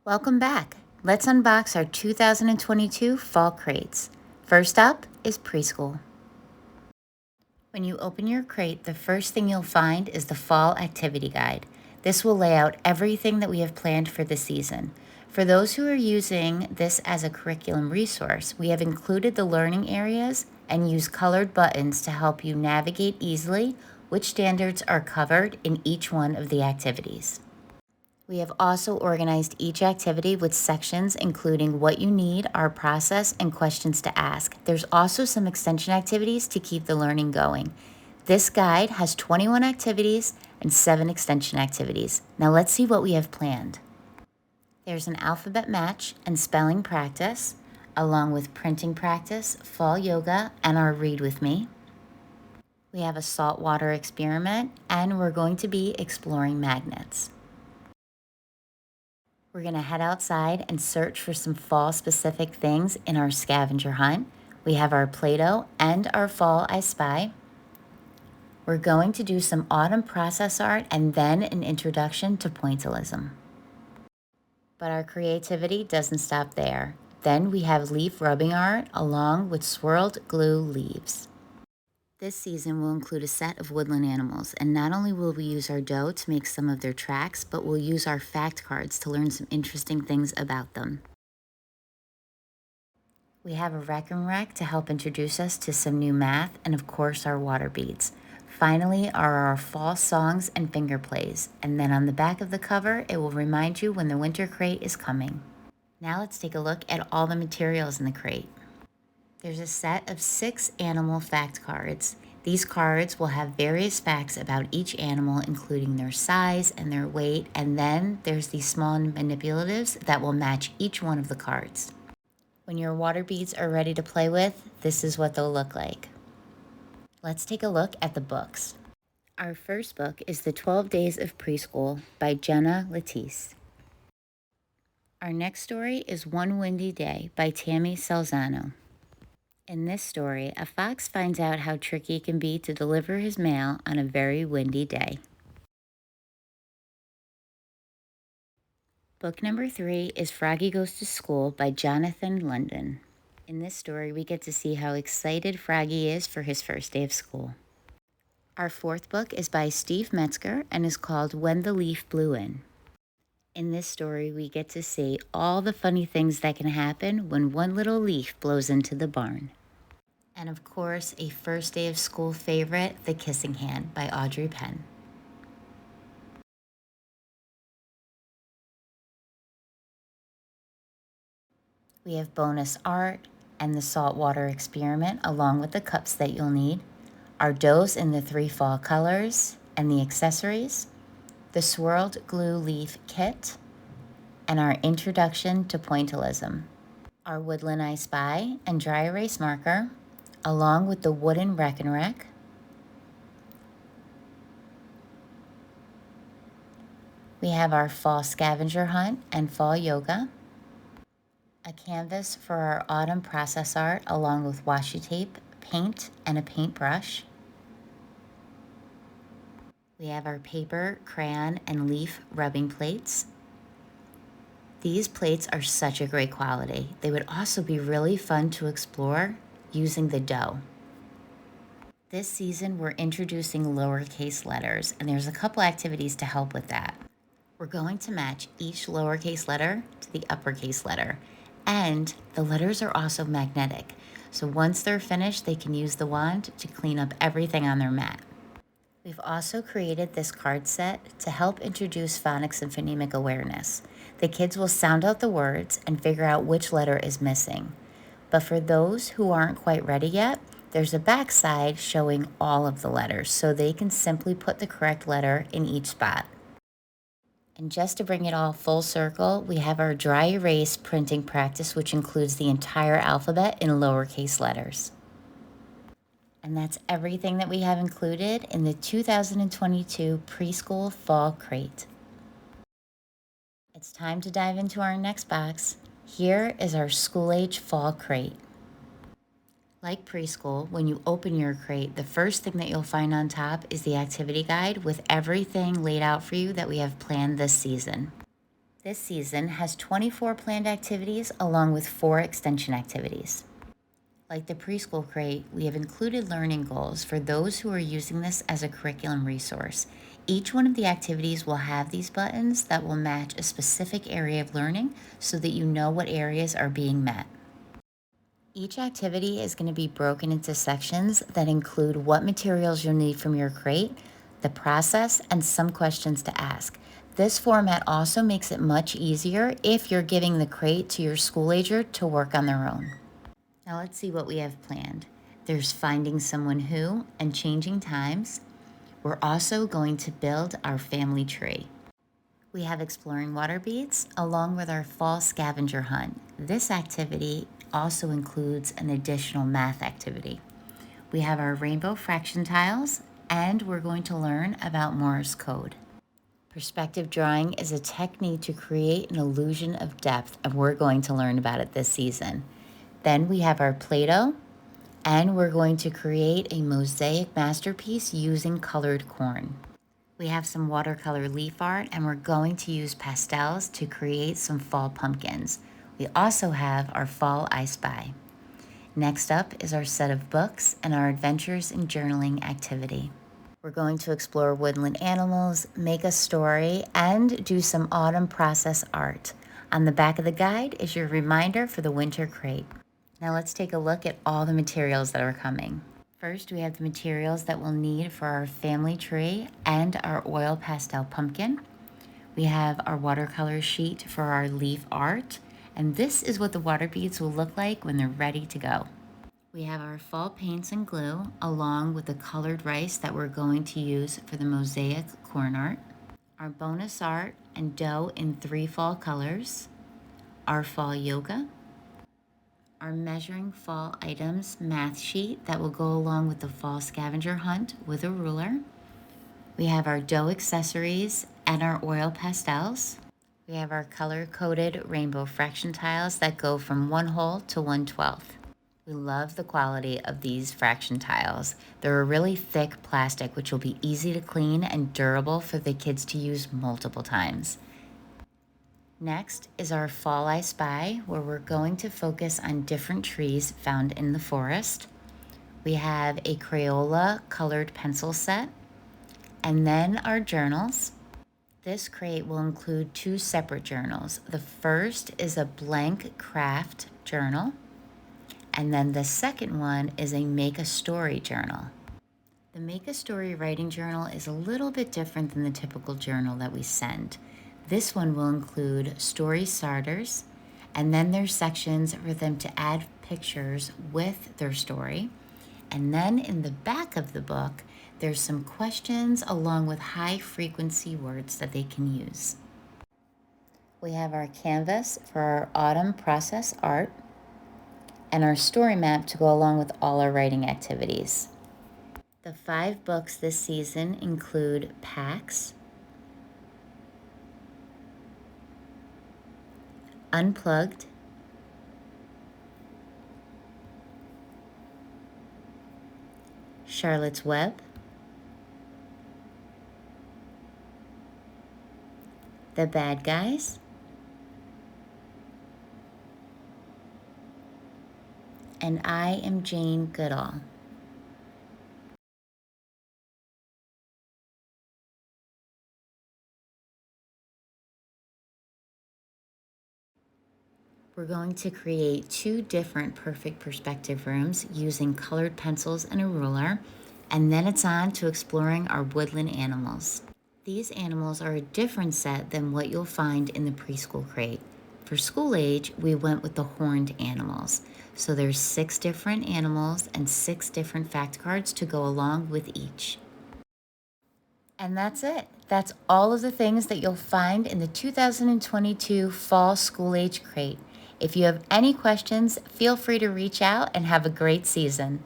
Welcome back. Let's unbox our 2022 fall crates. First up is Preschool. When you open your crate, the first thing you'll find is the fall activity guide. This will lay out everything that we have planned for the season. For those who are using this as a curriculum resource, we have included the learning areas and use colored buttons to help you navigate easily which standards are covered in each one of the activities. We have also organized each activity with sections including what you need, our process, and questions to ask. There's also some extension activities to keep the learning going. This guide has 21 activities and 7 extension activities. Now let's see what we have planned. There's an alphabet match and spelling practice, along with printing practice, fall yoga, and our read with me. We have a saltwater experiment, and we're going to be exploring magnets. We're going to head outside and search for some fall-specific things in our scavenger hunt. We have our Play-Doh and our Fall I Spy. We're going to do some autumn process art and then an introduction to pointillism. But our creativity doesn't stop there. Then we have leaf rubbing art along with swirled glue leaves. This season will include a set of Woodland Animals, and not only will we use our dough to make some of their tracks, but we'll use our fact cards to learn some interesting things about them. We have a Rec and Rec to help introduce us to some new math, and of course our water beads. Finally are our fall songs and finger plays, and then on the back of the cover, it will remind you when the winter crate is coming. Now let's take a look at all the materials in the crate. There's a set of 6 animal fact cards. These cards will have various facts about each animal, including their size and their weight, and then there's these small manipulatives that will match each one of the cards. When your water beads are ready to play with, this is what they'll look like. Let's take a look at the books. Our first book is The 12 Days of Preschool by Jenna Latisse. Our next story is One Windy Day by Tammy Salzano. In this story, a fox finds out how tricky it can be to deliver his mail on a very windy day. Book number 3 is Froggy Goes to School by Jonathan London. In this story, we get to see how excited Froggy is for his first day of school. Our fourth book is by Steve Metzger and is called When the Leaf Blew In. In this story, we get to see all the funny things that can happen when one little leaf blows into the barn. And of course, a first day of school favorite, The Kissing Hand by Audrey Penn. We have bonus art and the saltwater experiment along with the cups that you'll need, our doughs in the 3 fall colors and the accessories, the swirled glue leaf kit, and our introduction to pointillism, our Woodland I Spy and dry erase marker, along with the wooden Rec and Rec, we have our fall scavenger hunt and fall yoga, a canvas for our autumn process art along with washi tape, paint, and a paintbrush. We have our paper, crayon, and leaf rubbing plates. These plates are such a great quality. They would also be really fun to explore using the dough. This season, we're introducing lowercase letters, and there's a couple activities to help with that. We're going to match each lowercase letter to the uppercase letter, and the letters are also magnetic. So once they're finished, they can use the wand to clean up everything on their mat. We've also created this card set to help introduce phonics and phonemic awareness. The kids will sound out the words and figure out which letter is missing. But for those who aren't quite ready yet, there's a backside showing all of the letters, so they can simply put the correct letter in each spot. And just to bring it all full circle, we have our dry erase printing practice, which includes the entire alphabet in lowercase letters. And that's everything that we have included in the 2022 Preschool Fall Crate. It's time to dive into our next box. Here is our school-age fall crate. Like preschool, when you open your crate, the first thing that you'll find on top is the activity guide with everything laid out for you that we have planned this season. This season has 24 planned activities along with 4 extension activities. Like the preschool crate, we have included learning goals for those who are using this as a curriculum resource. Each one of the activities will have these buttons that will match a specific area of learning so that you know what areas are being met. Each activity is going to be broken into sections that include what materials you'll need from your crate, the process, and some questions to ask. This format also makes it much easier if you're giving the crate to your school ager to work on their own. Now let's see what we have planned. There's finding someone who and changing times. We're also going to build our family tree. We have exploring water beads along with our fall scavenger hunt. This activity also includes an additional math activity. We have our rainbow fraction tiles, and we're going to learn about Morse code. Perspective drawing is a technique to create an illusion of depth, and we're going to learn about it this season. Then we have our Play-Doh, and we're going to create a mosaic masterpiece using colored corn. We have some watercolor leaf art, and we're going to use pastels to create some fall pumpkins. We also have our fall I Spy. Next up is our set of books and our adventures in journaling activity. We're going to explore woodland animals, make a story, and do some autumn process art. On the back of the guide is your reminder for the winter crate. Now let's take a look at all the materials that are coming. First, we have the materials that we'll need for our family tree and our oil pastel pumpkin. We have our watercolor sheet for our leaf art, and this is what the water beads will look like when they're ready to go. We have our fall paints and glue, along with the colored rice that we're going to use for the mosaic corn art, our bonus art and dough in 3 fall colors, our fall yoga, our measuring fall items math sheet that will go along with the fall scavenger hunt with a ruler. We have our dough accessories and our oil pastels. We have our color-coded rainbow fraction tiles that go from 1 whole to 1/12. We love the quality of these fraction tiles. They're a really thick plastic, which will be easy to clean and durable for the kids to use multiple times. Next is our Fall I Spy, where we're going to focus on different trees found in the forest. We have a Crayola colored pencil set, and then our journals. This crate will include 2 separate journals. The first is a blank craft journal, and then the second one is a make a story journal. The make a story writing journal is a little bit different than the typical journal that we send. This one will include story starters, and then there's sections for them to add pictures with their story. And then in the back of the book, there's some questions along with high frequency words that they can use. We have our canvas for our autumn process art and our story map to go along with all our writing activities. The 5 books this season include Pax, Unplugged, Charlotte's Web, The Bad Guys, and I Am Jane Goodall. We're going to create 2 different perfect perspective rooms using colored pencils and a ruler, and then it's on to exploring our woodland animals. These animals are a different set than what you'll find in the preschool crate. For school age, we went with the horned animals. So there's 6 different animals and 6 different fact cards to go along with each. And that's it. That's all of the things that you'll find in the 2022 Fall School Age Crate. If you have any questions, feel free to reach out and have a great season.